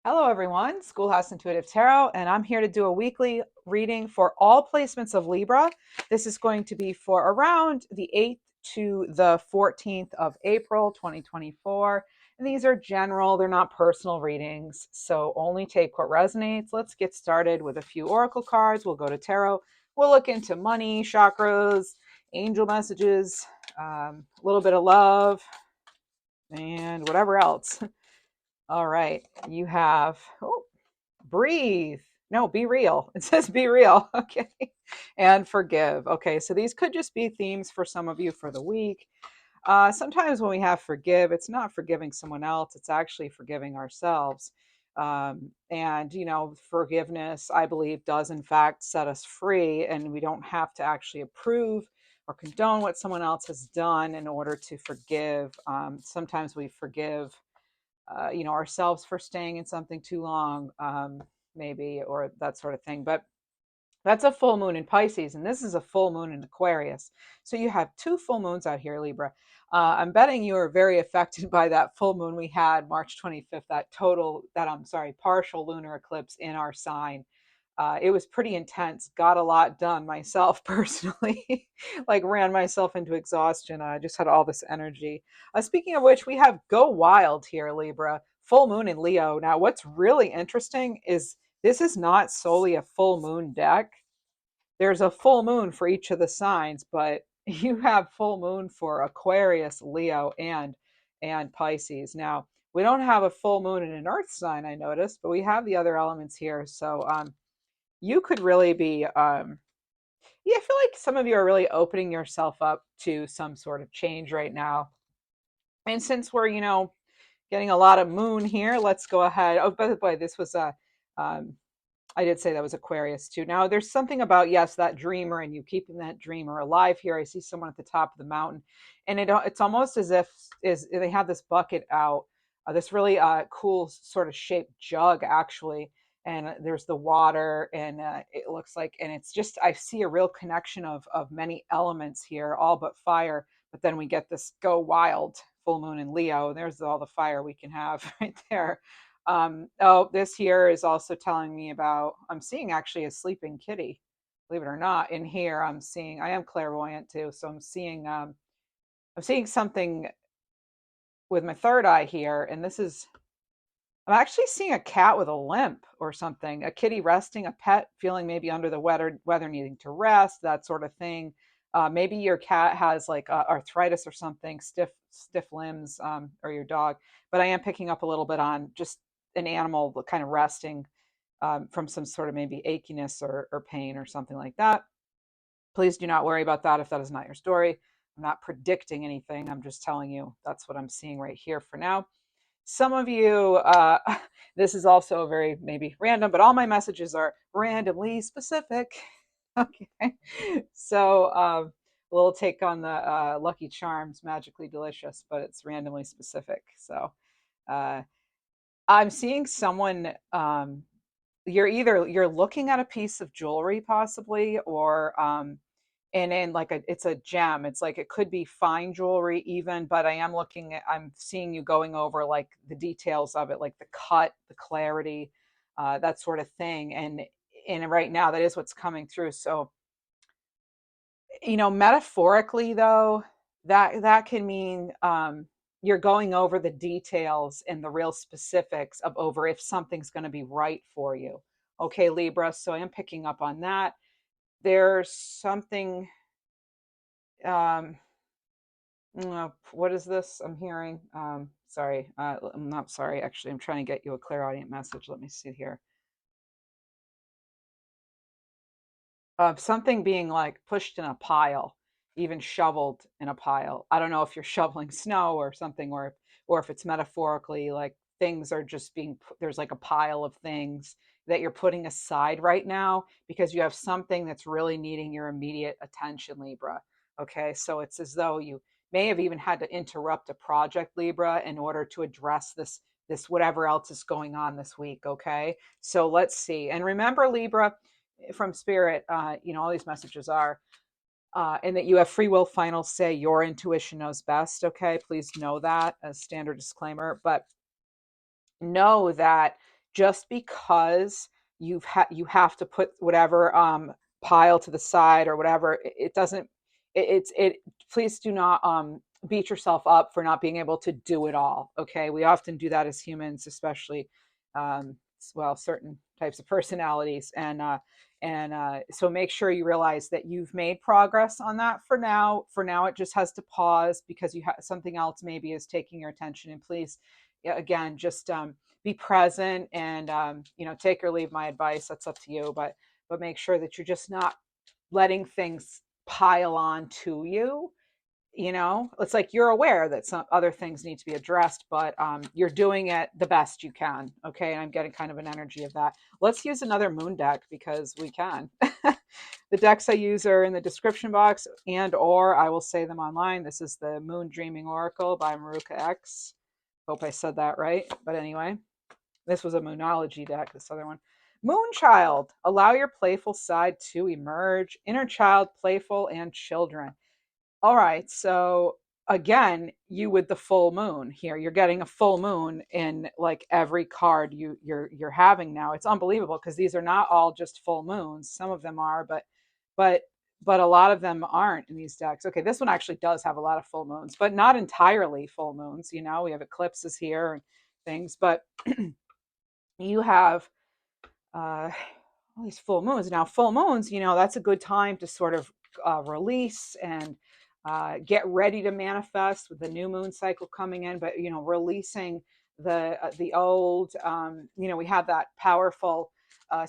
Hello, everyone. Schoolhouse Intuitive Tarot, and I'm here to do a weekly reading for all placements of Libra. This is going to be for around the 8th to the 14th of April, 2024. And these are general, they're not personal readings, so only take what resonates. Let's get started with a few oracle cards. We'll go to tarot. We'll look into money, chakras, angel messages, a little bit of love, and whatever else. All right, you have, breathe. No, be real. It says be real. Okay. And forgive. Okay. So these could just be themes for some of you for the week. Sometimes when we have forgive, it's not forgiving someone else, it's actually forgiving ourselves. And forgiveness, I believe, does in fact set us free, and we don't have to actually approve or condone what someone else has done in order to forgive. Sometimes we forgive ourselves for staying in something too long, maybe, or that sort of thing. But that's a full moon in Pisces, and this is a full moon in Aquarius. So you have two full moons out here, Libra. I'm betting you are very affected by that full moon we had March 25th, partial lunar eclipse in our sign. It was pretty intense. Got a lot done myself personally, like ran myself into exhaustion. I just had all this energy. Speaking of which, we have Go Wild here, Libra, full moon in Leo. Now, what's really interesting is this is not solely a full moon deck. There's a full moon for each of the signs, but you have full moon for Aquarius, Leo, and Pisces. Now, we don't have a full moon in an earth sign, I noticed, but we have the other elements here. So you could really be yeah, I feel like some of you are really opening yourself up to some sort of change right now. And since we're getting a lot of moon here, let's go ahead. Oh, by the way, this was a um I did say that was Aquarius too. Now there's something about, yes, that dreamer and you keeping that dreamer alive here. I see someone at the top of the mountain, and it's almost as if is they have this bucket out, this really cool sort of shaped jug actually, and there's the water, and it looks like, and it's just, I see a real connection of many elements here, all but fire. But then we get this Go Wild full moon in Leo. There's all the fire we can have right there. Oh, this here is also telling me about, I'm seeing actually a sleeping kitty, believe it or not. In here, I am clairvoyant too. So I'm seeing something with my third eye here. And I'm actually seeing a cat with a limp or something, a kitty resting, a pet feeling maybe under the weather needing to rest, that sort of thing. Maybe your cat has like arthritis or something, stiff limbs, or your dog. But I am picking up a little bit on just an animal kind of resting from some sort of maybe achiness or pain or something like that. Please do not worry about that if that is not your story. I'm not predicting anything. I'm just telling you that's what I'm seeing right here for now. Some of you, this is also very maybe random, but all my messages are randomly specific. Okay. So a little take on the Lucky Charms, magically delicious, but it's randomly specific. So uh, I'm seeing someone, you're looking at a piece of jewelry possibly, or and in like it's a gem, it's like it could be fine jewelry even, but I'm seeing you going over like the details of it, like the cut, the clarity, that sort of thing. And right now that is what's coming through. So metaphorically though, that can mean you're going over the details and the real specifics of over if something's going to be right for you. Okay, Libra, so I am picking up on that. There's something, um what is this I'm hearing? Sorry, I'm not sorry. Actually, I'm trying to get you a clairaudient message. Let me see here. Something being like pushed in a pile, even shoveled in a pile. I don't know if you're shoveling snow or something, or if it's metaphorically like things are just being there's like a pile of things that you're putting aside right now because you have something that's really needing your immediate attention, Libra. Okay, so it's as though you may have even had to interrupt a project, Libra, in order to address this whatever else is going on this week. Okay, so let's see. And remember, Libra, from spirit, all these messages are, and that you have free will, final say. Your intuition knows best. Okay, please know that as standard disclaimer. But know that just because you have to put whatever pile to the side or whatever, it doesn't it please do not beat yourself up for not being able to do it all. Okay, we often do that as humans, especially well, certain types of personalities, and so make sure you realize that you've made progress on that. For now, it just has to pause because you have something else maybe is taking your attention. And please, yeah, again, just be present, and take or leave my advice. That's up to you, but make sure that you're just not letting things pile on to you. It's like you're aware that some other things need to be addressed, but you're doing it the best you can. Okay, and I'm getting kind of an energy of that. Let's use another moon deck because we can. The decks I use are in the description box, and or I will say them online. This is the Moon Dreaming Oracle by Maruka X. Hope I said that right, but anyway, this was a Moonology deck, this other one. Moonchild, allow your playful side to emerge. Inner child, playful, and children. All right. So again, you with the full moon here, you're getting a full moon in like every card you're having now. It's unbelievable because these are not all just full moons. Some of them are, but but a lot of them aren't in these decks. Okay, this one actually does have a lot of full moons, but not entirely full moons. We have eclipses here and things, but you have all these full moons. Now, full moons, that's a good time to sort of release and get ready to manifest with the new moon cycle coming in. But releasing the old. We have that powerful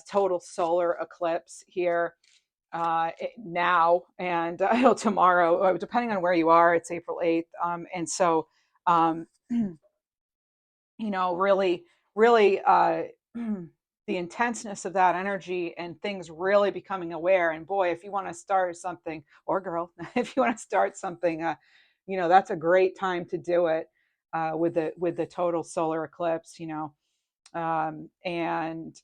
total solar eclipse here now, and tomorrow, depending on where you are, it's April 8th, and so. Um, really, really, the intenseness of that energy and things really becoming aware. And boy, if you want to start something, or girl, if you want to start something, that's a great time to do it with the total solar eclipse. And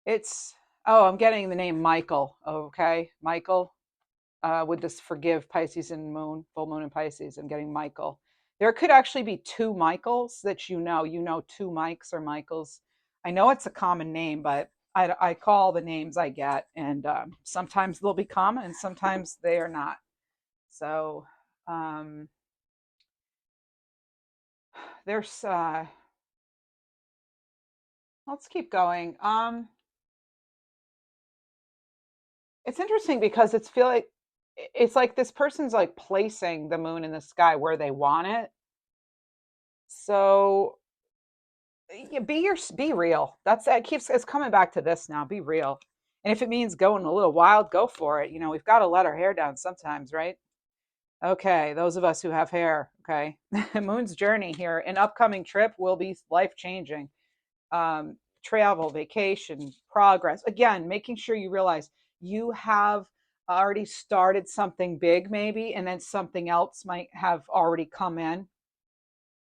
it's I'm getting the name Michael. Okay, Michael. With this forgive Pisces and moon, full moon and Pisces. I'm getting Michael. There could actually be two Michaels that two Mikes or Michaels. I know it's a common name, but I call the names I get, and sometimes they'll be common and sometimes they are not. So um, there's, let's keep going. It's interesting because it's like this person's like placing the moon in the sky where they want it. So yeah, be real. That keeps it's coming back to this now. Be real. And if it means going a little wild, go for it. We've got to let our hair down sometimes, right? Okay, those of us who have hair, okay. Moon's journey here, an upcoming trip will be life changing. Travel, vacation, progress. Again, making sure you realize you have already started something big, maybe, and then something else might have already come in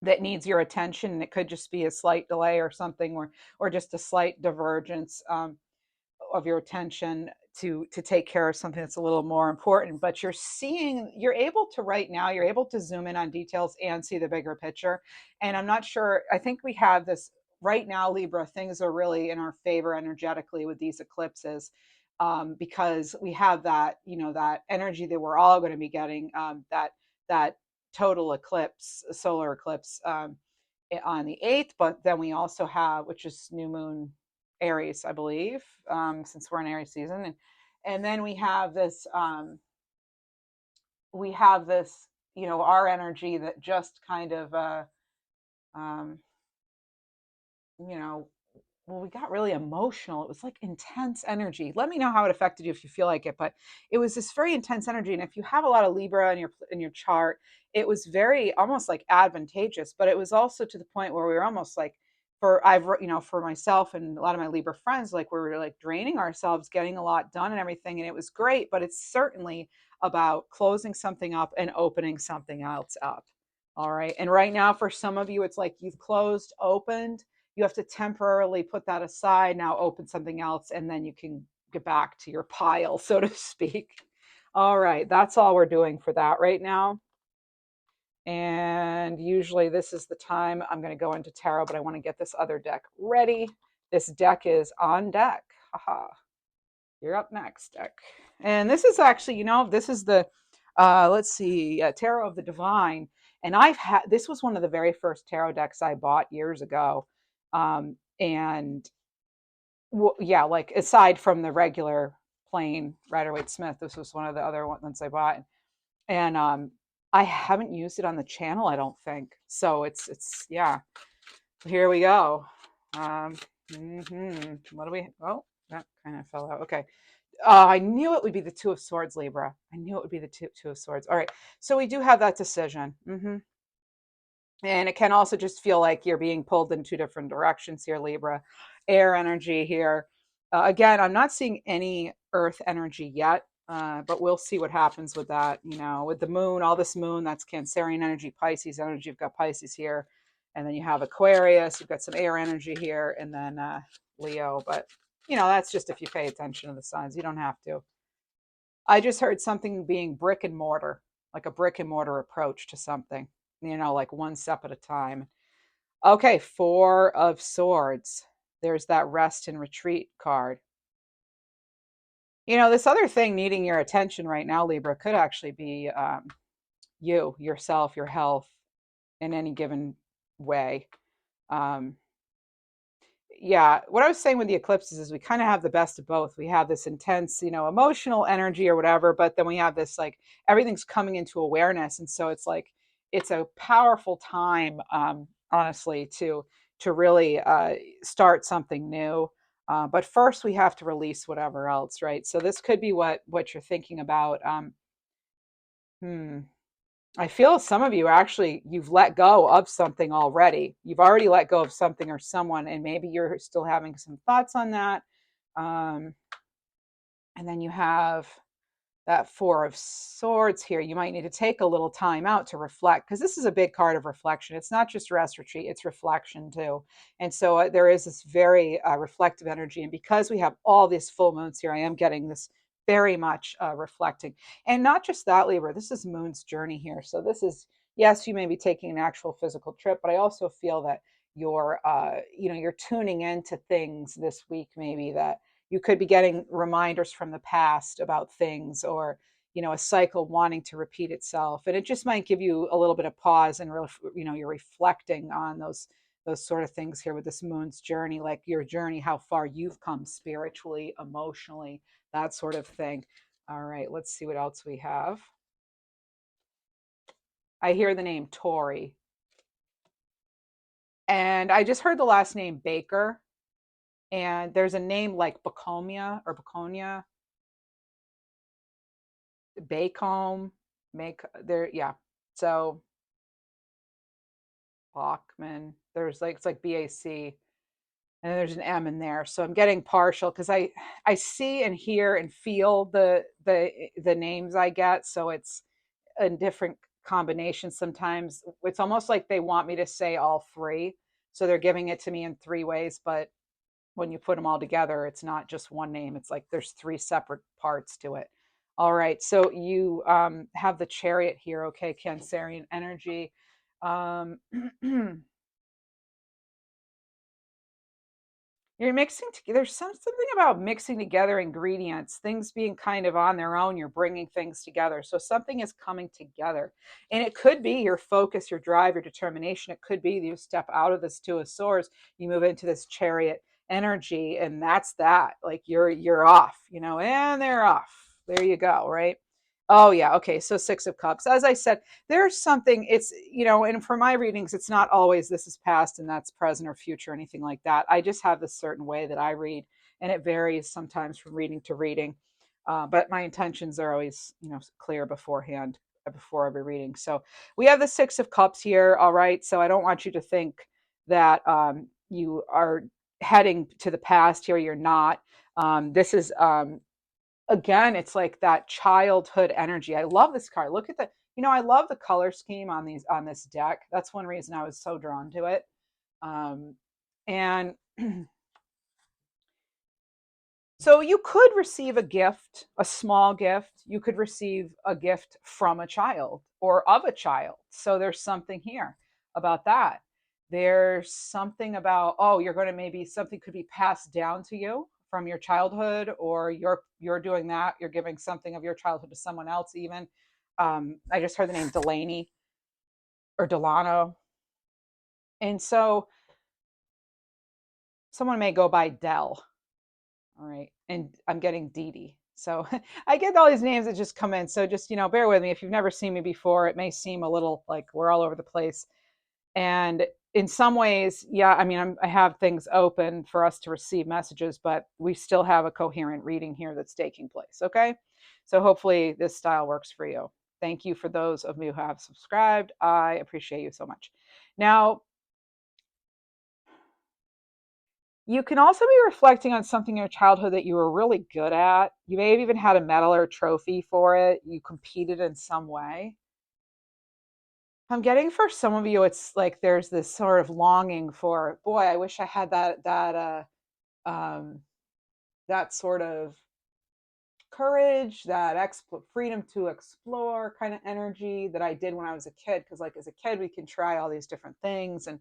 that needs your attention, and it could just be a slight delay or something, or just a slight divergence of your attention to take care of something that's a little more important. But you're able to right now, you're able to zoom in on details and see the bigger picture. And I'm not sure, I think we have this right now, Libra. Things are really in our favor energetically with these eclipses, because we have that, that energy that we're all going to be getting, that total eclipse, solar eclipse, on the 8th. But then we also have, which is new moon Aries, I believe, since we're in Aries season, and then we have this, our energy that just kind of, um, you know, well, we got really emotional. It was like intense energy. Let me know how it affected you if you feel like it, but it was this very intense energy. And if you have a lot of Libra in your chart, it was very almost like advantageous, but it was also to the point where we were almost like, for myself and a lot of my Libra friends, like we were like draining ourselves, getting a lot done and everything, and it was great, but it's certainly about closing something up and opening something else up. All right. And right now, for some of you, it's like you've closed, opened, you have to temporarily put that aside, now open something else, and then you can get back to your pile, so to speak. All right, that's all we're doing for that right now. And usually this is the time I'm going to go into tarot, but I want to get this other deck ready. This deck is on deck. Haha. You're up next, deck. And this is actually, this is the, let's see, Tarot of the Divine. And this was one of the very first tarot decks I bought years ago. And yeah, like aside from the regular plain Rider-Waite-Smith, this was one of the other ones I bought. And I haven't used it on the channel, I don't think. So it's yeah. Here we go. What do we? Oh, that kind of fell out. Okay. I knew it would be the Two of Swords, Libra. I knew it would be the two of Swords. All right. So we do have that decision. And it can also just feel like you're being pulled in two different directions here, Libra. Air energy here. Again, I'm not seeing any earth energy yet, but we'll see what happens with that. With the moon, all this moon, that's Cancerian energy, Pisces energy. You've got Pisces here. And then you have Aquarius. You've got some air energy here. And then Leo. But, that's just if you pay attention to the signs. You don't have to. I just heard something being brick and mortar, like a brick and mortar approach to something, like one step at a time. Okay, Four of Swords. There's that rest and retreat card. This other thing needing your attention right now, Libra, could actually be yourself, your health in any given way. Yeah, what I was saying with the eclipses is we kind of have the best of both. We have this intense, emotional energy or whatever, but then we have this like everything's coming into awareness, and so it's like it's a powerful time, honestly, to really start something new. But first, we have to release whatever else, right? So this could be what you're thinking about. Hmm. I feel some of you actually, you've let go of something already. You've already let go of something or someone, and maybe you're still having some thoughts on that. Um, and then you have that Four of Swords here. You might need to take a little time out to reflect, because this is a big card of reflection. It's not just rest retreat, it's reflection too. And so there is this very reflective energy. And because we have all these full moons here, I am getting this very much reflecting. And not just that, Libra, this is Moon's journey here. So this is, yes, you may be taking an actual physical trip, but I also feel that you're tuning into things this week, maybe that you could be getting reminders from the past about things, or a cycle wanting to repeat itself, and it just might give you a little bit of pause, and you're reflecting on those sort of things here with this Moon's journey, like your journey, how far you've come spiritually, emotionally, that sort of thing. All right, let's see what else we have. I hear the name Tori, and I just heard the last name Baker, and there's a name like Bacomia or Baconia, Bacomb, make there, yeah. So Bachman, there's like it's like BAC, and there's an M in there. So I'm getting partial because I see and hear and feel the names I get. So it's a different combination. Sometimes it's almost like they want me to say all three. So they're giving it to me in three ways, but when you put them all together, it's not just one name. It's like there's three separate parts to it. All right. So you have the Chariot here. Okay. Cancerian energy. Um, You're mixing together. There's something about mixing together ingredients, things being kind of on their own. You're bringing things together. So something is coming together. And it could be your focus, your drive, your determination. It could be you step out of this Two of Swords, you move into this Chariot energy, and that's that. Like you're off, and they're off. There you go, right? Oh yeah, okay. So Six of Cups. As I said, there's something, it's, and for my readings, it's not always this is past and that's present or future or anything like that. I just have this certain way that I read, and it varies sometimes from reading to reading. But my intentions are always, clear beforehand, before every reading. So we have the Six of Cups here. All right. So I don't want you to think that you are heading to the past here. You're not. This is again, it's like that childhood energy. I love this card. Look at the, I love the color scheme on this deck. That's one reason I was so drawn to it. And So you could receive a gift, a small gift. You could receive a gift from a child or of a child. So there's something here about that. There's something about, oh, you're going to, maybe something could be passed down to you from your childhood, or you're doing that. You're giving something of your childhood to someone else even. I just heard the name Delaney or Delano. And so someone may go by Dell. All right. And I'm getting Dee Dee. So I get all these names that just come in. So just, bear with me. If you've never seen me before, it may seem a little like we're all over the place. And in some ways, yeah, I mean, I have things open for us to receive messages, but we still have a coherent reading here that's taking place. Okay. So hopefully this style works for you. Thank you for those of you who have subscribed. I appreciate you so much. Now, you can also be reflecting on something in your childhood that you were really good at. You may have even had a medal or a trophy for it. You competed in some way. I'm getting for some of you, it's like there's this sort of longing for, boy, I wish I had um, that sort of courage, that freedom to explore kind of energy that I did when I was a kid. Because like as a kid, we can try all these different things, and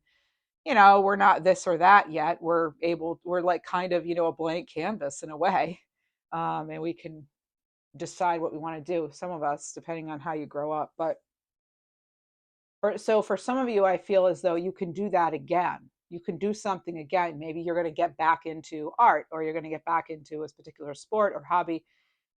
we're not this or that yet. We're like kind of, a blank canvas in a way. And we can decide what we want to do, some of us, depending on how you grow up. But so for some of you, I feel as though you can do that again. You can do something again. Maybe you're going to get back into art, or you're going to get back into a particular sport or hobby,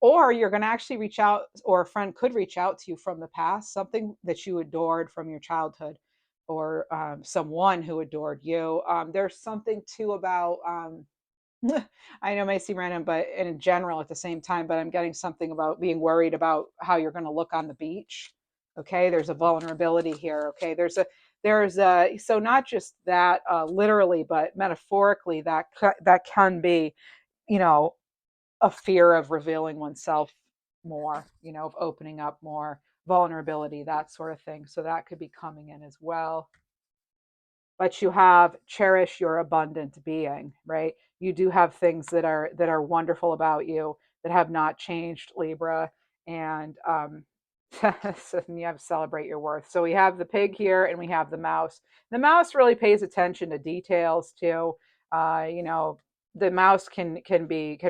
or you're going to actually reach out, or a friend could reach out to you from the past, something that you adored from your childhood, or someone who adored you. There's something too about, I know it may seem random, but in general at the same time, but I'm getting something about being worried about how you're going to look on the beach. Okay. There's a vulnerability here. Okay. So not just that literally, but metaphorically, that can be, you know, a fear of revealing oneself more, of opening up more, vulnerability, that sort of thing. So that could be coming in as well. But you have cherish your abundant being, right? You do have things that are wonderful about you that have not changed, Libra. And so you have to celebrate your worth. So we have the pig here, and we have the mouse. The mouse really pays attention to details too. uh, you know the mouse can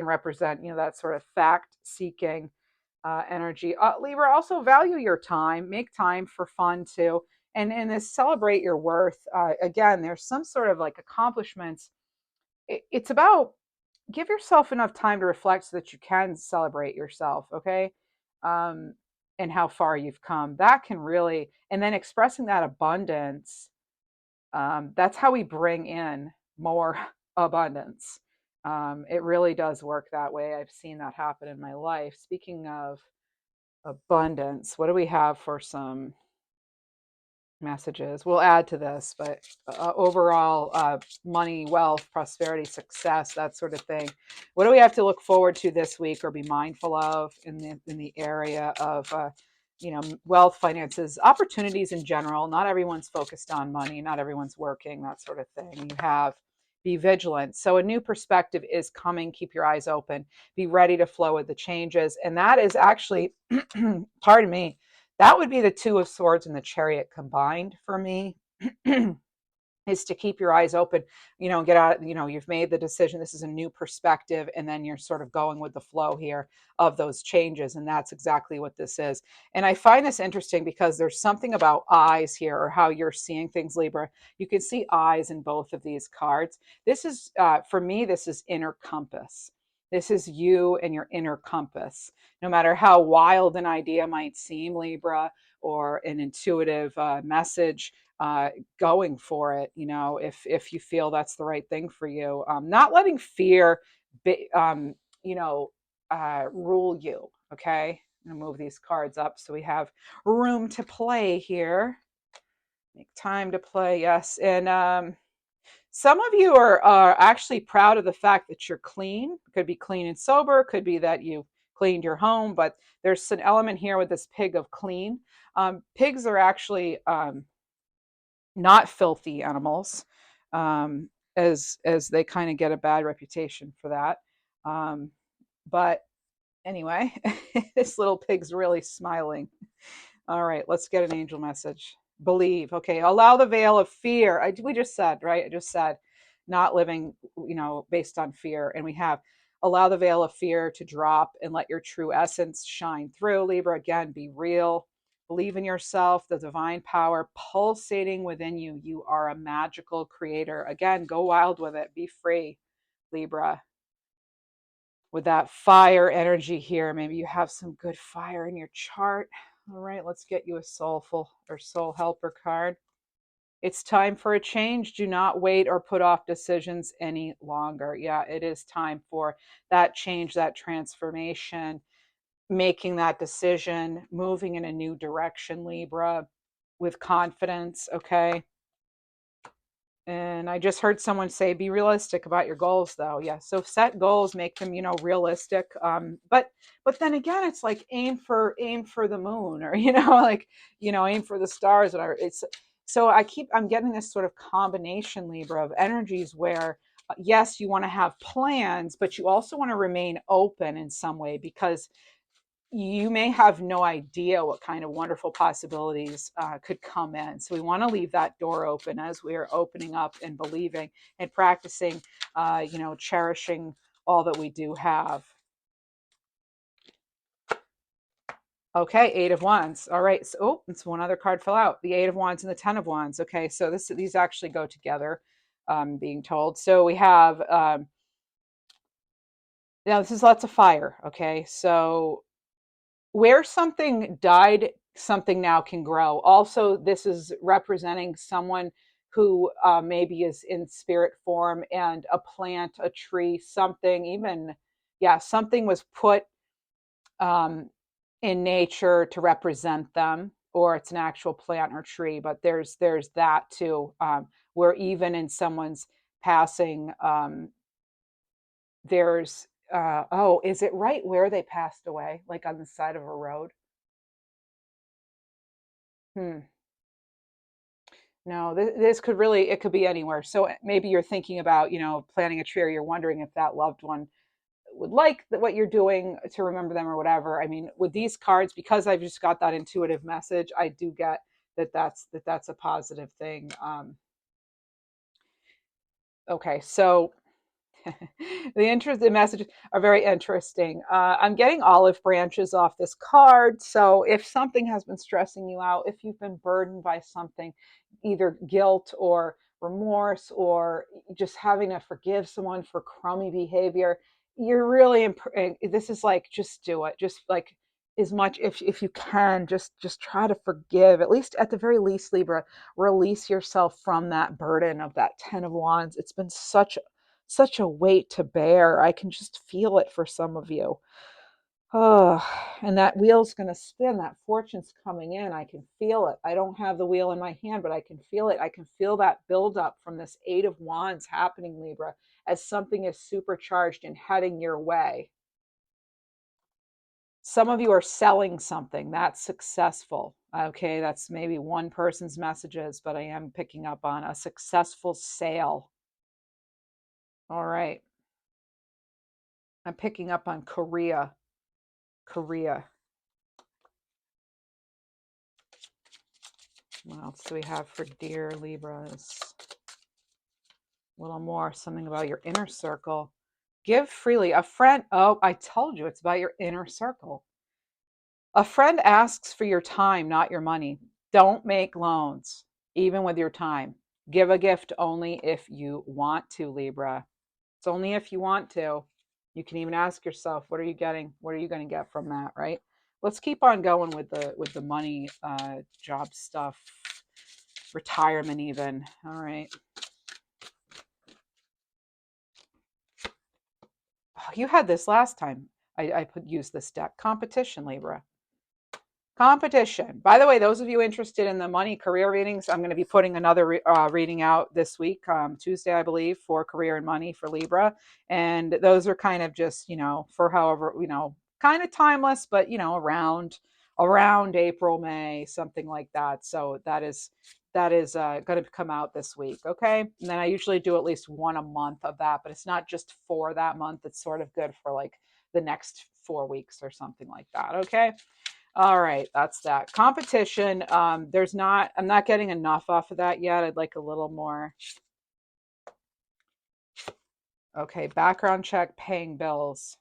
represent, that sort of fact seeking energy. Libra, also value your time, make time for fun too, and this celebrate your worth. Again, there's some sort of like accomplishments. It's about, give yourself enough time to reflect so that you can celebrate yourself. Okay. um, and how far you've come, that can really, and then expressing that abundance. That's how we bring in more abundance. It really does work that way. I've seen that happen in my life. Speaking of abundance, what do we have for some messages? We'll add to this, but overall, money, wealth, prosperity, success, that sort of thing. What do we have to look forward to this week or be mindful of in the area of wealth, finances, opportunities in general? Not everyone's focused on money, not everyone's working, that sort of thing. You have, be vigilant. So a new perspective is coming. Keep your eyes open. Be ready to flow with the changes. And that is actually, pardon me, that would be the Two of Swords and the Chariot combined for me. Is to keep your eyes open, get out, you've made the decision. This is a new perspective. And then you're sort of going with the flow here of those changes. And that's exactly what this is. And I find this interesting because there's something about eyes here, or how you're seeing things, Libra. You can see eyes in both of these cards. This is, for me, this is inner compass. This is you and your inner compass. No matter how wild an idea might seem, Libra, or an intuitive message, going for it, if you feel that's the right thing for you. Not letting fear be, rule you. Okay. I'm gonna move these cards up so we have room to play here. Make time to play. Yes. And some of you are actually proud of the fact that you're clean. Could be clean and sober, could be that you cleaned your home, but there's an element here with this pig of clean. Pigs are actually not filthy animals, as they kind of get a bad reputation for that. But anyway, this little pig's really smiling. All right, let's get an angel message. Believe. Okay, allow the veil of fear. We just said, right? I just said not living, based on fear. And we have allow the veil of fear to drop and let your true essence shine through. Libra, again, be real. Believe in yourself, the divine power pulsating within you. You are a magical creator. Again, go wild with it. Be free, Libra. With that fire energy here, maybe you have some good fire in your chart. All right, let's get you a soulful or soul helper card. It's time for a change. Do not wait or put off decisions any longer. Yeah, it is time for that change, that transformation, making that decision, moving in a new direction, Libra, with confidence. Okay. And I just heard someone say, be realistic about your goals, though. Yeah. So set goals, make them, realistic. But then again, it's like aim for the moon, or like aim for the stars. And it's so I'm getting this sort of combination, Libra, of energies where yes, you want to have plans, but you also want to remain open in some way, because you may have no idea what kind of wonderful possibilities could come in. So we want to leave that door open as we are opening up and believing and practicing, cherishing all that we do have. Okay, Eight of Wands. All right. So, it's one other card fell out. The Eight of Wands and the Ten of Wands. Okay, so these actually go together, being told. So we have, now this is lots of fire. Okay, so where something died, something now can grow. Also, this is representing someone who maybe is in spirit form, and a plant, a tree, something, even, yeah, something was put um, in nature to represent them, or it's an actual plant or tree. But there's that too, where even in someone's passing, there's oh, is it right where they passed away, like on the side of a road? Hmm. No, this could really, it could be anywhere. So maybe you're thinking about, planting a tree, or you're wondering if that loved one would like what you're doing to remember them or whatever. I mean, with these cards, because I've just got that intuitive message, I do get that's a positive thing. Okay, so the messages are very interesting. I'm getting olive branches off this card. So if something has been stressing you out, if you've been burdened by something, either guilt or remorse, or just having to forgive someone for crummy behavior, you're really this is like, just do it. Just like, as much, if you can, just try to forgive, at least, at the very least, Libra. Release yourself from that burden of that Ten of Wands. It's been such a weight to bear. I can just feel it for some of you. Oh, and that wheel's going to spin. That fortune's coming in. I can feel it. I don't have the wheel in my hand, but I can feel it. I can feel that buildup from this Eight of Wands happening, Libra, as something is supercharged and heading your way. Some of you are selling something that's successful. Okay, that's maybe one person's messages, but I am picking up on a successful sale. All right. I'm picking up on Korea. Korea. What else do we have for dear Libras? A little more, something about your inner circle. Give freely. A friend, oh, I told you, it's about your inner circle. A friend asks for your time, not your money. Don't make loans, even with your time. Give a gift only if you want to, Libra. It's only if you want to. You can even ask yourself, what are you getting? What are you going to get from that, right? Let's keep on going with the money, job stuff, retirement even. All right. Oh, you had this last time. I use this deck. Competition, Libra. Competition. By the way, those of you interested in the money career readings, I'm going to be putting another reading out this week, Tuesday, I believe, for career and money for Libra. And those are kind of just, for however, kind of timeless, but, around April, May, something like that. So that is going to come out this week. Okay. And then I usually do at least one a month of that, but it's not just for that month. It's sort of good for like the next 4 weeks or something like that. Okay. All right. That's that. Competition. I'm not getting enough off of that yet. I'd like a little more. Okay. Background check, paying bills.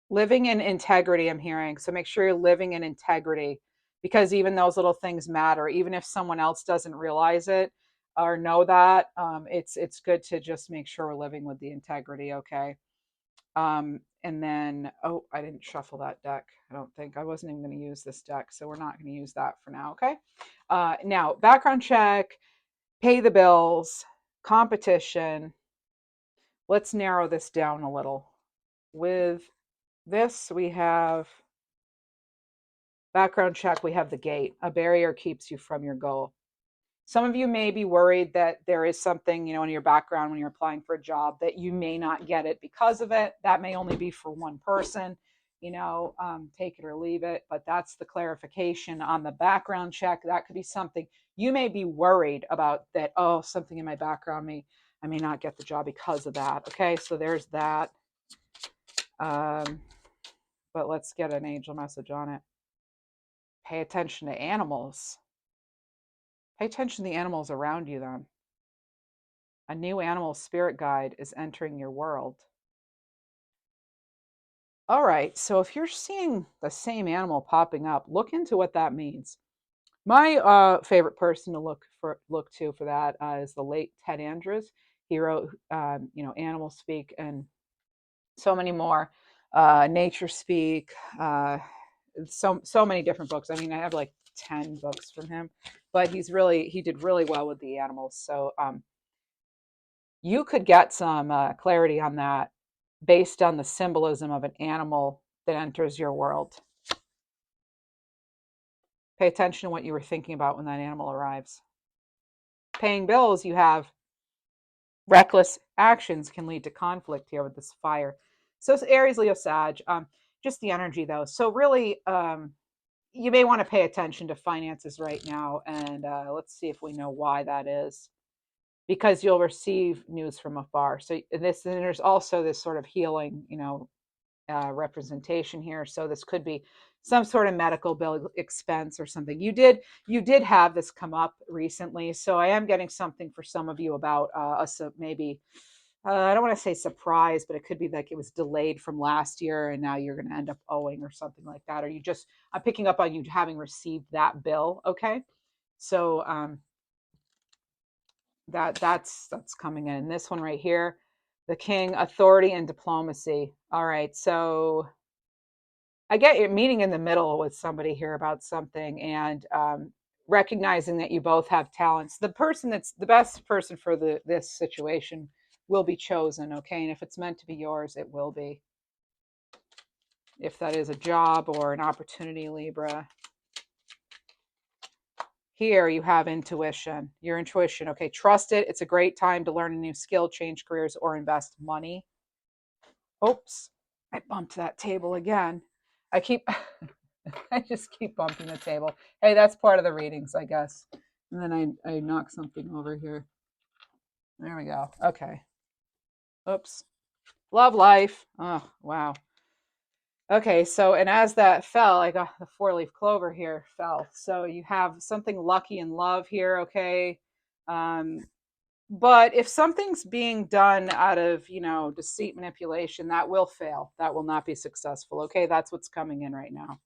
Living in integrity, I'm hearing. So make sure you're living in integrity, because even those little things matter. Even if someone else doesn't realize it or know that, it's good to just make sure we're living with the integrity. Okay. And then, oh, I didn't shuffle that deck. I don't think I wasn't even going to use this deck. So we're not going to use that for now. Okay. Now, background check, pay the bills, competition. Let's narrow this down a little. With this, we have background check, we have the gate. A barrier keeps you from your goal. Some of you may be worried that there is something, in your background when you're applying for a job that you may not get it because of it. That may only be for one person, take it or leave it. But that's the clarification on the background check. That could be something you may be worried about, that, oh, something in my background, I may not get the job because of that. Okay, so there's that. But let's get an angel message on it. Pay attention to animals. Pay attention to the animals around you then. A new animal spirit guide is entering your world. All right, so if you're seeing the same animal popping up, look into what that means. My favorite person to look to for that is the late Ted Andrews. He wrote, Animal Speak and so many more, Nature Speak, so many different books. I mean, I have like 10 books from him, but he did really well with the animals. So you could get some clarity on that based on the symbolism of an animal that enters your world. Pay attention to what you were thinking about when that animal arrives. Paying bills, you have reckless actions can lead to conflict here with this fire. So it's Aries, Leo, Sag, just the energy though. So really, you may want to pay attention to finances right now, and let's see if we know why that is. Because you'll receive news from afar. So and there's also this sort of healing, representation here. So this could be some sort of medical bill expense or something. You did have this come up recently, so I am getting something for some of you about maybe. I don't want to say surprise, but it could be like it was delayed from last year and now you're going to end up owing or something like that. Or I'm picking up on you having received that bill. Okay. So, that's coming in. And this one right here, the king, authority and diplomacy. All right, so I get you're meeting in the middle with somebody here about something, and recognizing that you both have talents. The person that's the best person for this situation will be chosen. Okay, and if it's meant to be yours, it will be. If that is a job or an opportunity, Libra. Here you have intuition, your intuition. Okay, trust it. It's a great time to learn a new skill, change careers, or invest money. Oops, I bumped that table again. I keep, I just keep bumping the table. Hey, that's part of the readings, I guess. And then I knock something over here. There we go. Okay. Oops. Love life. Oh, wow. Okay, so, and as that fell, I got the 4-leaf clover here fell. So you have something lucky in love here, okay? Um, but if something's being done out of, deceit, manipulation, that will fail. That will not be successful, okay? That's what's coming in right now.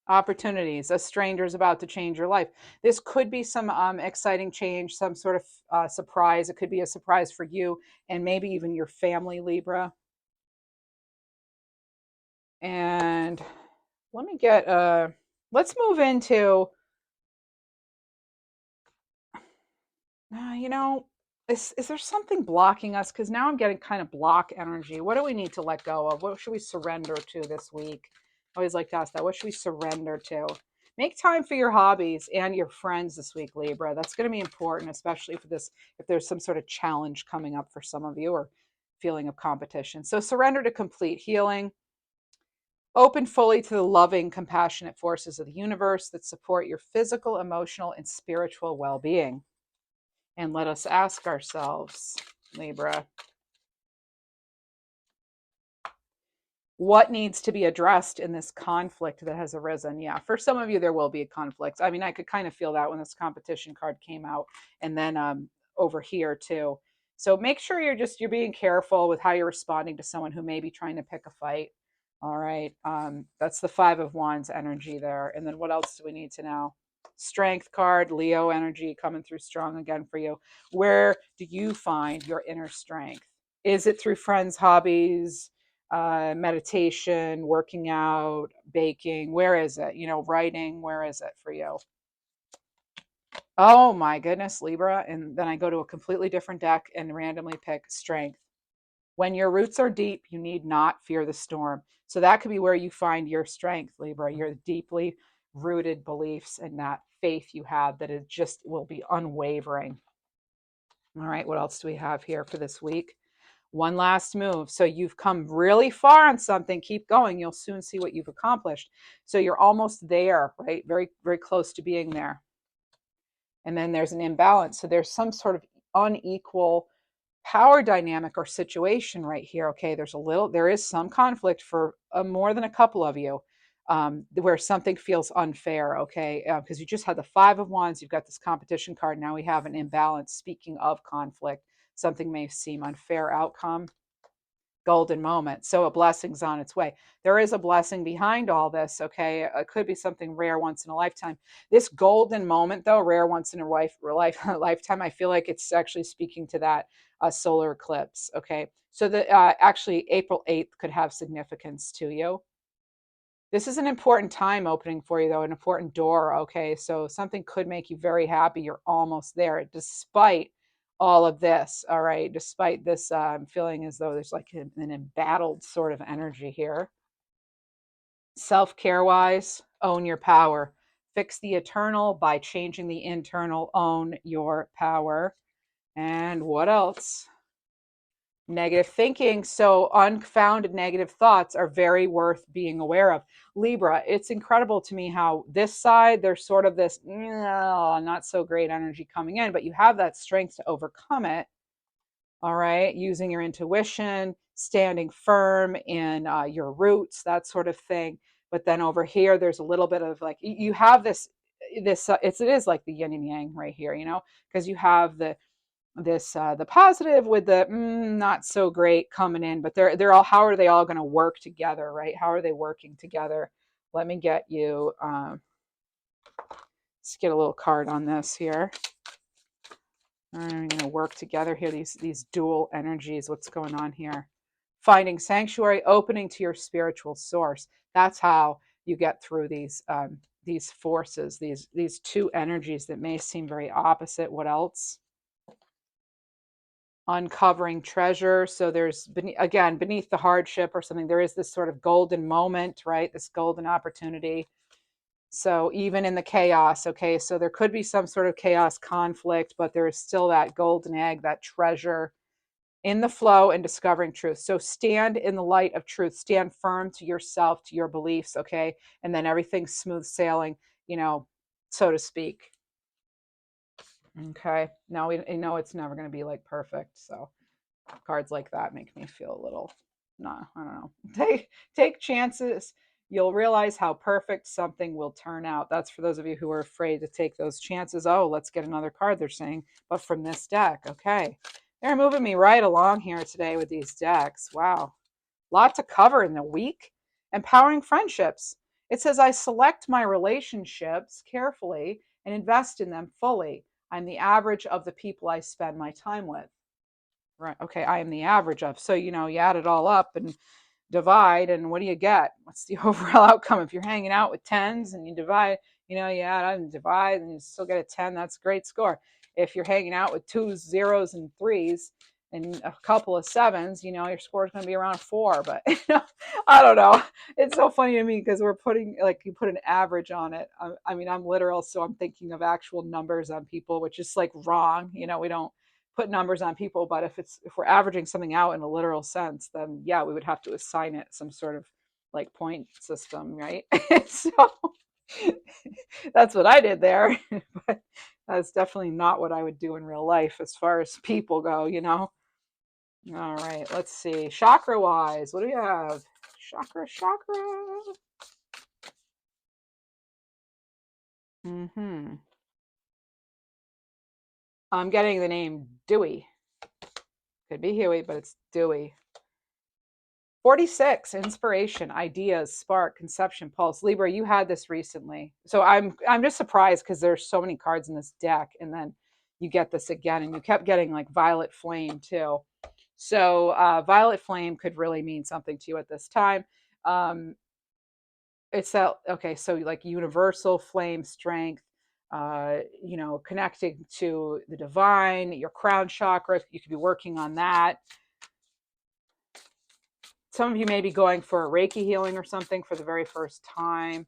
Opportunities. A stranger's about to change your life. This could be some exciting change, some sort of surprise. It could be a surprise for you and maybe even your family, Libra. And let me get let's move into is there something blocking us? Because now I'm getting kind of block energy. What do we need to let go of? What should we surrender to this week? I always like to ask that. What should we surrender to? Make time for your hobbies and your friends this week, Libra. That's going to be important, especially for this, if there's some sort of challenge coming up for some of you or feeling of competition. So surrender to complete healing. Open fully to the loving, compassionate forces of the universe that support your physical, emotional, and spiritual well-being. And let us ask ourselves, Libra, what needs to be addressed in this conflict that has arisen? Yeah, for some of you, there will be a conflict. I mean, I could kind of feel that when this competition card came out, and then over here too. So make sure you're being careful with how you're responding to someone who may be trying to pick a fight. All right, that's the Five of Wands energy there. And then what else do we need to know? Strength card, Leo energy coming through strong again for you. Where do you find your inner strength? Is it through friends, hobbies, meditation, working out, baking? Where is it? Writing, where is it for you? Oh my goodness, Libra. And then I go to a completely different deck and randomly pick strength. When your roots are deep, you need not fear the storm. So that could be where you find your strength, Libra, your deeply rooted beliefs and that faith you have that it just will be unwavering. All right, what else do we have here for this week? One last move. So you've come really far on something. Keep going. You'll soon see what you've accomplished. So you're almost there, right? Very, very close to being there. And then there's an imbalance. So there's some sort of unequal power dynamic or situation right here. Okay, there is some conflict for more than a couple of you, where something feels unfair. Okay, because you just had the Five of Wands, you've got this competition card. Now we have an imbalance. Speaking of conflict, something may seem unfair outcome. Golden moment. So a blessing's on its way. There is a blessing behind all this, okay? It could be something rare once in a lifetime. This golden moment, though, rare once in a lifetime, I feel like it's actually speaking to that solar eclipse, okay? So actually April 8th could have significance to you. This is an important time opening for you, though, an important door, okay? So something could make you very happy. You're almost there, despite all of this, all right? Despite this feeling as though there's like an embattled sort of energy here. Self-care wise, own your power. Fix the eternal by changing the internal. Own your power. And what else? Negative thinking. So unfounded negative thoughts are very worth being aware of. Libra, it's incredible to me how this side, there's sort of this not so great energy coming in, but you have that strength to overcome it. All right. Using your intuition, standing firm in your roots, that sort of thing. But then over here, there's a little bit of like, you have it is like the yin and yang right here, because you have the positive with the not so great coming in, but they're all, how are they all going to work together, right? How are they working together? Let me get you let's get a little card on this here. I'm going to work together here, these dual energies. What's going on here? Finding sanctuary, opening to your spiritual source. That's how you get through these forces, these two energies that may seem very opposite. What else? Uncovering treasure. So there's, again, beneath the hardship or something, there is this sort of golden moment, right? This golden opportunity. So even in the chaos, okay, so there could be some sort of chaos conflict, but there is still that golden egg, that treasure in the flow and discovering truth. So stand in the light of truth, stand firm to yourself, to your beliefs, okay? And then everything's smooth sailing, so to speak. Okay. Now we know it's never going to be like perfect. So cards like that make me feel a little, I don't know. Take chances. You'll realize how perfect something will turn out. That's for those of you who are afraid to take those chances. Oh, let's get another card, they're saying, but from this deck. Okay. They're moving me right along here today with these decks. Wow. Lot to cover in the week. Empowering friendships. It says, I select my relationships carefully and invest in them fully. I'm the average of the people I spend my time with. Right. Okay. I am the average of. So, you add it all up and divide, and what do you get? What's the overall outcome? If you're hanging out with tens and you divide, you add up and divide and you still get a 10, that's a great score. If you're hanging out with twos, zeros, and threes and a couple of sevens, your score is going to be around 4. But, I don't know. It's so funny to me because we're putting, like, you put an average on it. I mean, I'm literal, so I'm thinking of actual numbers on people, which is like wrong. We don't put numbers on people, but if we're averaging something out in a literal sense, then yeah, we would have to assign it some sort of like point system, right? So that's what I did there. But That's definitely not what I would do in real life as far as people go, you know? All right, let's see. Chakra wise, what do we have? Chakra. Mm-hmm. I'm getting the name Dewey. Could be Huey, but it's Dewey. 46, inspiration, ideas, spark, conception, pulse. Libra, you had this recently. So I'm just surprised because there's so many cards in this deck, and then you get this again, and you kept getting like violet flame too. So violet flame could really mean something to you at this time. Um, it's that okay, so like universal flame strength, connecting to the divine, your crown chakra, you could be working on that. Some of you may be going for a Reiki healing or something for the very first time.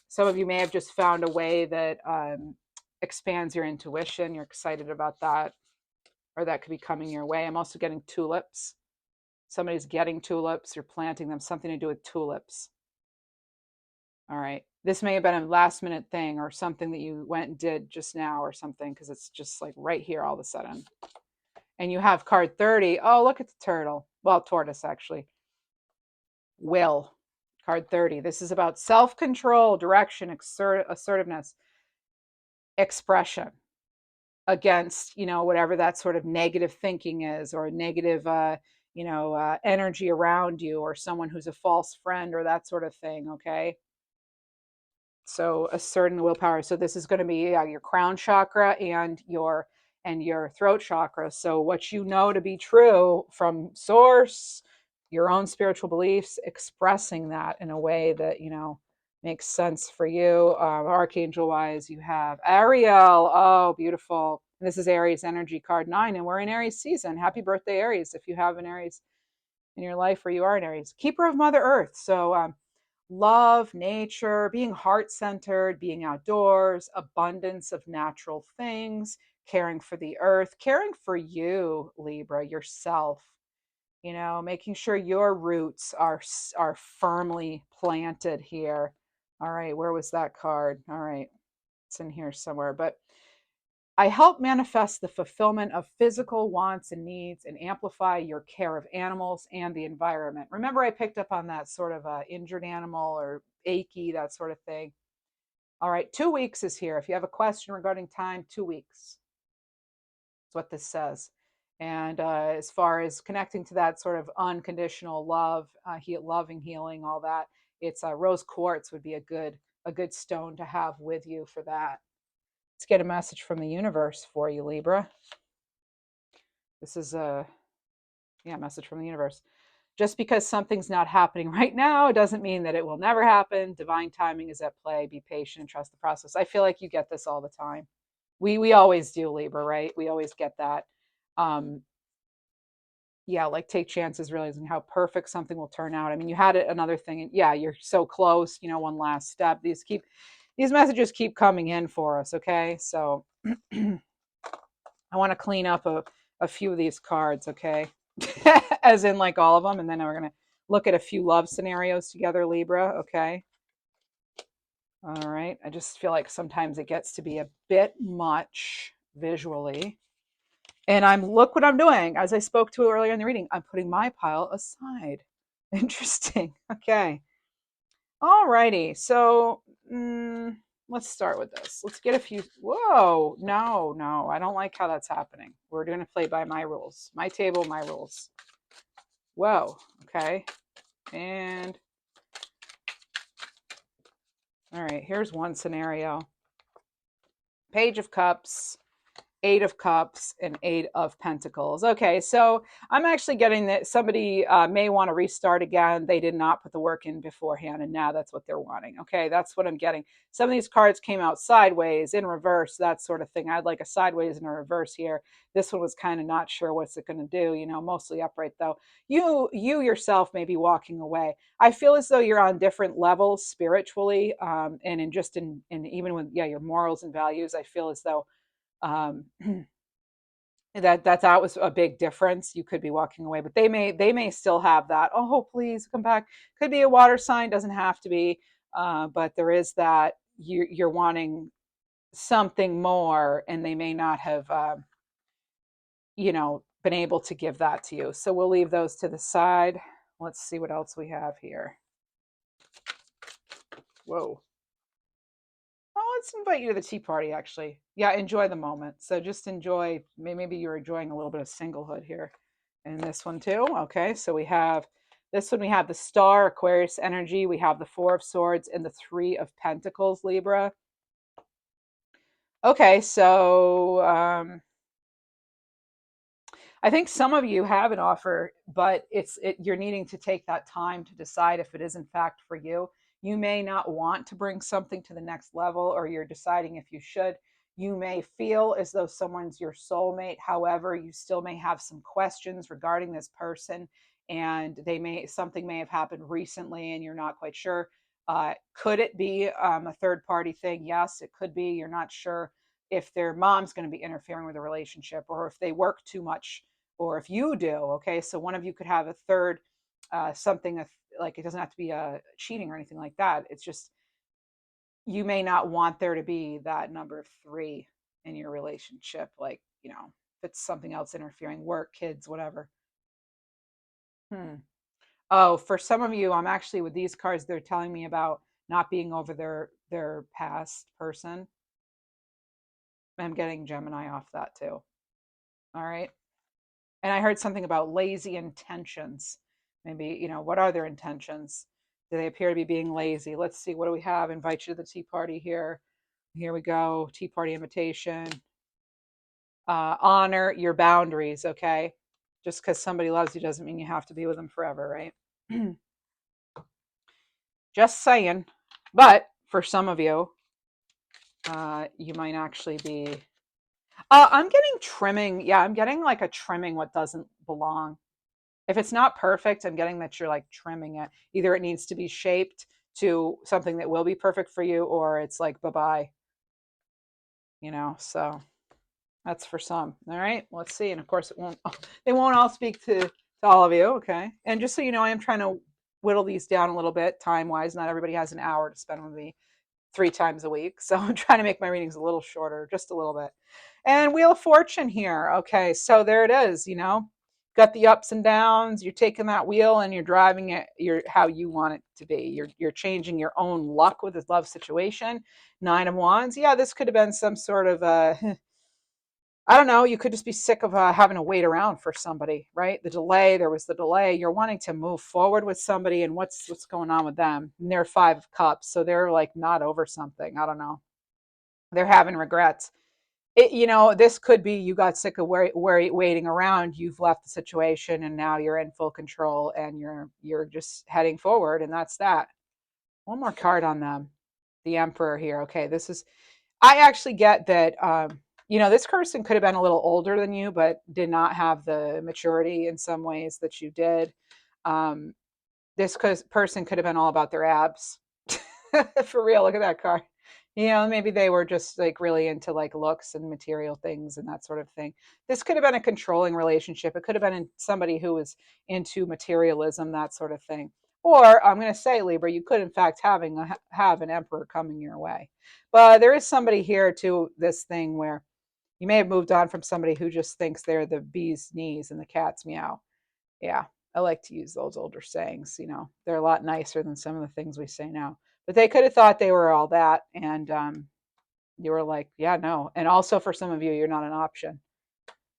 Some of you may have just found a way that expands your intuition. You're excited about that, or that could be coming your way. I'm also getting tulips. Somebody's getting tulips, you're planting them, something to do with tulips. All right. This may have been a last minute thing or something that you went and did just now or something, because it's just like right here all of a sudden. And you have card 30. Oh, look at the turtle. Well, tortoise, actually. Will. Card 30. This is about self control, direction, assertiveness, expression against, whatever that sort of negative thinking is, or negative, energy around you, or someone who's a false friend, or that sort of thing. Okay. So asserting the willpower. So this is going to be your crown chakra and your throat chakra. So what you know to be true from source, your own spiritual beliefs, expressing that in a way that makes sense for you. Archangel wise, you have Ariel. Oh, beautiful. This is Aries energy card 9, and we're in Aries season. Happy birthday, Aries! If you have an Aries in your life, or you are an Aries, keeper of Mother Earth. So love, nature, being heart centered, being outdoors, abundance of natural things, caring for the earth, caring for you, Libra, yourself. Making sure your roots are firmly planted here. All right, where was that card? All right, it's in here somewhere. But I help manifest the fulfillment of physical wants and needs and amplify your care of animals and the environment. Remember, I picked up on that sort of injured animal or achy, that sort of thing. All right, 2 weeks is here. If you have a question regarding time, 2 weeks. That's what this says. And as far as connecting to that sort of unconditional love, loving, healing, all that, it's rose quartz would be a good stone to have with you for that. Let's get a message from the universe for you, Libra. This is a message from the universe. Just because something's not happening right now doesn't mean that it will never happen. Divine timing is at play. Be patient and trust the process. I feel like you get this all the time. We always do, Libra, right? We always get that. Um, like take chances, realizing how perfect something will turn out. I mean, you had another thing, and yeah, you're so close. One last step. These messages keep coming in for us. Okay, so I want to clean up a few of these cards, okay? As in like all of them. And then we're going to look at a few love scenarios together, Libra, okay? All right. I just feel like sometimes it gets to be a bit much visually. And look what I'm doing. As I spoke to earlier in the reading, I'm putting my pile aside. Interesting. Okay. All righty. So let's start with this. Let's get a few. Whoa. No. I don't like how that's happening. We're going to play by my rules. My table, my rules. Whoa. Okay. And all right. Here's one scenario. Page of Cups, Eight of Cups, and Eight of Pentacles. Okay, so I'm actually getting that somebody may want to restart again. They did not put the work in beforehand, and now that's what they're wanting. Okay, that's what I'm getting. Some of these cards came out sideways, in reverse, that sort of thing. I'd like a sideways and a reverse here. This one was kind of not sure what's it going to do, mostly upright though. You yourself may be walking away. I feel as though you're on different levels spiritually, and in even with your morals and values. I feel as though um, that was a big difference. You could be walking away, but they may still have that. Oh, please come back. Could be a water sign, doesn't have to be, but there is that you're wanting something more, and they may not have, been able to give that to you. So we'll leave those to the side. Let's see what else we have here. Whoa. Oh, let's invite you to the tea party, actually. Yeah, enjoy the moment. So just enjoy, maybe you're enjoying a little bit of singlehood here. And this one too. Okay, so we have this one, we have the Star, Aquarius energy. We have the Four of Swords and the Three of Pentacles, Libra. Okay, so I think some of you have an offer, but you're needing to take that time to decide if it is in fact for you. You may not want to bring something to the next level, or you're deciding if you should. You may feel as though someone's your soulmate. However, you still may have some questions regarding this person, and something may have happened recently, and you're not quite sure. Could it be a third party thing? Yes, it could be. You're not sure if their mom's going to be interfering with the relationship, or if they work too much, or if you do. Okay, so one of you could have a third, something like, it doesn't have to be cheating or anything like that. It's just you may not want there to be that number three in your relationship, like, if it's something else interfering, work, kids, whatever. Oh, for some of you, I'm actually, with these cards, they're telling me about not being over their past person. I'm getting Gemini off that too. All right. And I heard something about lazy intentions. Maybe, what are their intentions? Do they appear to be being lazy? Let's see. What do we have? Invite you to the tea party here. Here we go. Tea party invitation. Honor your boundaries. Okay. Just because somebody loves you doesn't mean you have to be with them forever, right? Just saying. But for some of you, you might actually be. I'm getting trimming. Yeah, I'm getting like a trimming what doesn't belong. If it's not perfect, I'm getting that you're like trimming it. Either it needs to be shaped to something that will be perfect for you, or it's like bye-bye, so that's for some. All right, let's see. And of course they won't all speak to all of you. Okay. And just so you know, I am trying to whittle these down a little bit time wise. Not everybody has an hour to spend with me 3 times a week. So I'm trying to make my readings a little shorter, just a little bit. And Wheel of Fortune here. Okay, so there it is, got the ups and downs. You're taking that wheel and you're driving it how you want it to be. You're changing your own luck with this love situation. 9 of Wands. Yeah, this could have been some sort of I don't know. You could just be sick of having to wait around for somebody, right? There was the delay. You're wanting to move forward with somebody, and what's going on with them? And they're 5 of Cups, so they're like not over something. I don't know. They're having regrets. This could be you got sick of waiting around. You've left the situation, and now you're in full control, and you're just heading forward, and that's that. One more card on them, the Emperor here. Okay, I actually get that. This person could have been a little older than you, but did not have the maturity in some ways that you did. Um, this person could have been all about their abs. For real, look at that card. Maybe they were just like really into like looks and material things and that sort of thing. This could have been a controlling relationship. It could have been somebody who was into materialism, that sort of thing. Or I'm going to say, Libra, you could in fact have an Emperor coming your way. But there is somebody here to this thing where you may have moved on from somebody who just thinks they're the bee's knees and the cat's meow. Yeah, I like to use those older sayings. They're a lot nicer than some of the things we say now. But they could have thought they were all that, and you were like, yeah, no. And also for some of you, you're not an option.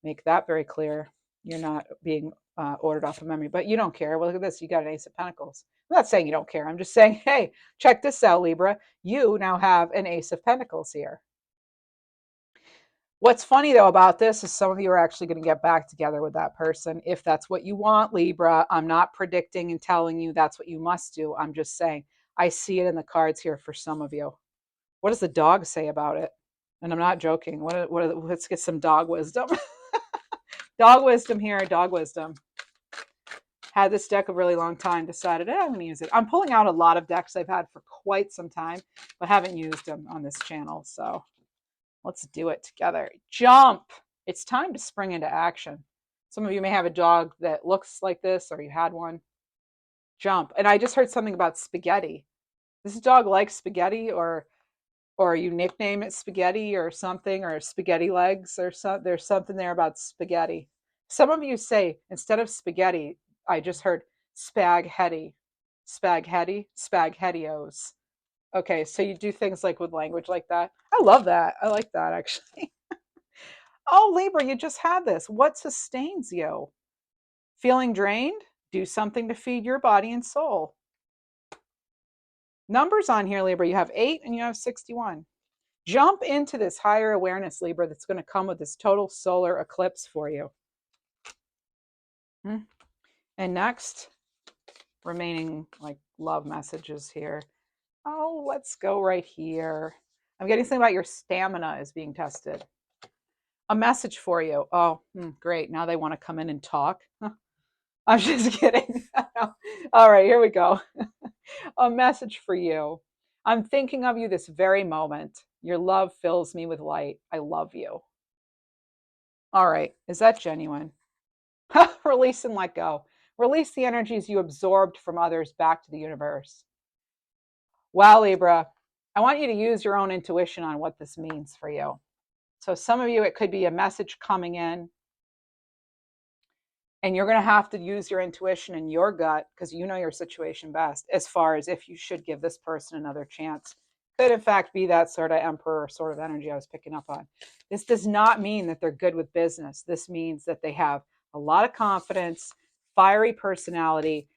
Make that very clear. You're not being ordered off of memory, but you don't care. Well, look at this. You got an Ace of Pentacles. I'm not saying you don't care. I'm just saying, hey, check this out, Libra. You now have an Ace of Pentacles here. What's funny though about this is some of you are actually going to get back together with that person if that's what you want, Libra. I'm not predicting and telling you that's what you must do. I'm just saying I see it in the cards here for some of you. What does the dog say about it? And I'm not joking. Let's get some dog wisdom. Dog wisdom here. Dog wisdom. Had this deck a really long time. Decided I'm going to use it. I'm pulling out a lot of decks I've had for quite some time, but haven't used them on this channel. So let's do it together. Jump. It's time to spring into action. Some of you may have a dog that looks like this, or you had one. Jump. And I just heard something about spaghetti. Does this dog like spaghetti, or or you nickname it spaghetti or something, or spaghetti legs, or there's something there about spaghetti. Some of you say, instead of spaghetti, I just heard spaghetti, spaghettios. Okay, so you do things like with language like that. I love that. I like that actually. Oh, Libra, you just had this. What sustains you? Feeling drained? Do something to feed your body and soul. Numbers on here, Libra, you have 8 and you have 61. Jump into this higher awareness, Libra, that's going to come with this total solar eclipse for you. And next, remaining like love messages here. Oh, let's go right here. I'm getting something about your stamina is being tested. A message for you. Oh, great. Now they want to come in and talk. I'm just kidding. All right, here we go. A message for you. I'm thinking of you this very moment. Your love fills me with light. I love you. All right, is that genuine? Release and let go. Release the energies you absorbed from others back to the universe. Wow, Libra, I want you to use your own intuition on what this means for you. So, some of you, it could be a message coming in, and you're going to have to use your intuition and your gut because you know your situation best as far as if you should give this person another chance. Could, in fact, be that sort of emperor sort of energy I was picking up on. This does not mean that they're good with business. This means that they have a lot of confidence, fiery personality.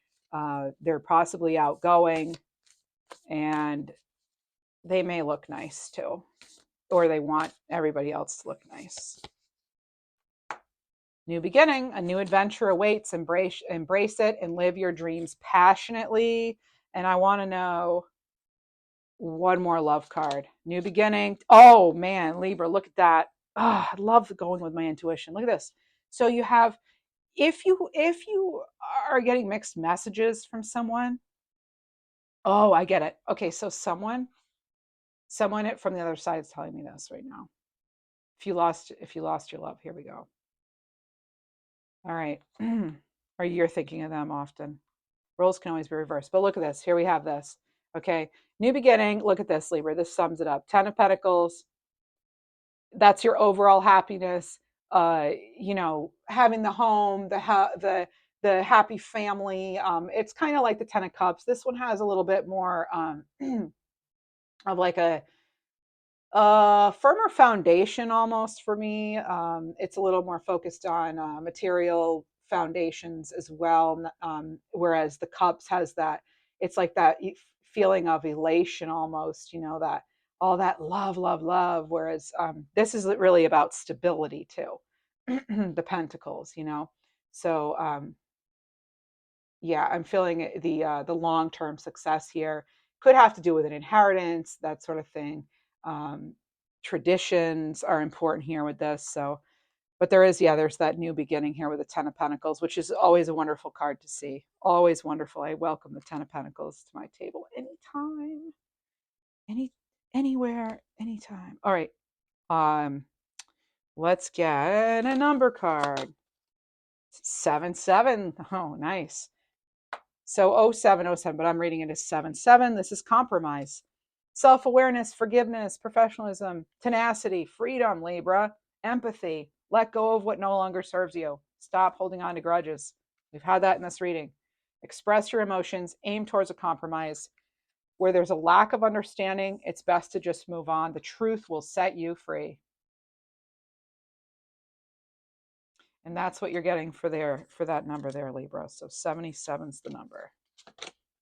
They're possibly outgoing, and they may look nice too, or they want everybody else to look nice. New beginning, a new adventure awaits. Embrace it and live your dreams passionately. And I want to know one more love card. New beginning. Oh man, Libra, look at that. Oh, I love going with my intuition. Look at this. So you have, if you are getting mixed messages from someone, oh, I get it. Okay, so someone from the other side is telling me this right now. If you lost your love, here we go. All right. Or you're thinking of them often. Roles can always be reversed. But look at this. Here we have this. Okay. New beginning. Look at this, Libra. This sums it up. 10 of Pentacles. That's your overall happiness. Having the home, the happy family. It's kind of like the 10 of Cups. This one has a little bit more of like a firmer foundation almost for me. It's a little more focused on material foundations as well. Whereas the cups has that, it's like that feeling of elation almost, that all that love, love, love. Whereas this is really about stability too. The pentacles, So yeah, I'm feeling the long term success here. Could have to do with an inheritance, that sort of thing. Um, Traditions are important here with this. So, but there's that new beginning here with the Ten of Pentacles, which is always a wonderful card to see. Always wonderful. I welcome the Ten of Pentacles to my table anytime, anywhere, anytime. All right. Um, let's get a number card. 7-7. Oh, nice. So 0707, but I'm reading it as 7-7. This is compromise. Self-awareness, forgiveness, professionalism, tenacity, freedom, Libra, empathy. Let go of what no longer serves you. Stop holding on to grudges. We've had that in this reading. Express your emotions, aim towards a compromise. Where there's a lack of understanding, it's best to just move on. The truth will set you free. And that's what you're getting for that number there, Libra. So 77's the number.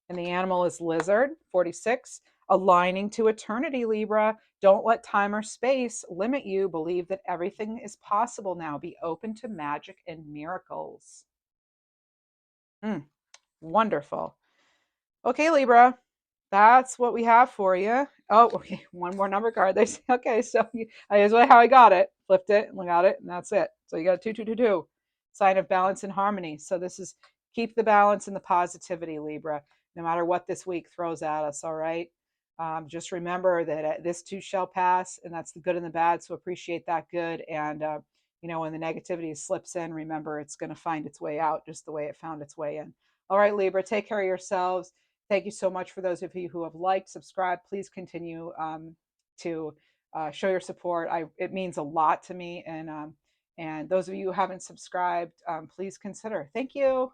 And the animal is lizard, 46, aligning to eternity, Libra. Don't let time or space limit you. Believe that everything is possible now. Be open to magic and miracles. Wonderful. Okay, Libra, that's what we have for you. Oh, okay, one more number card. They say, okay, so here's how I got it. Flipped it and got it, and that's it. So you got a 2-2-2-2. Sign of balance and harmony. So this is keep the balance and the positivity, Libra, no matter what this week throws at us, all right? Just remember that this too shall pass, and that's the good and the bad, so appreciate that good. And, when the negativity slips in, remember it's going to find its way out just the way it found its way in. All right, Libra, take care of yourselves. Thank you so much for those of you who have liked, subscribed. Please continue to show your support. It means a lot to me. And those of you who haven't subscribed, please consider. Thank you.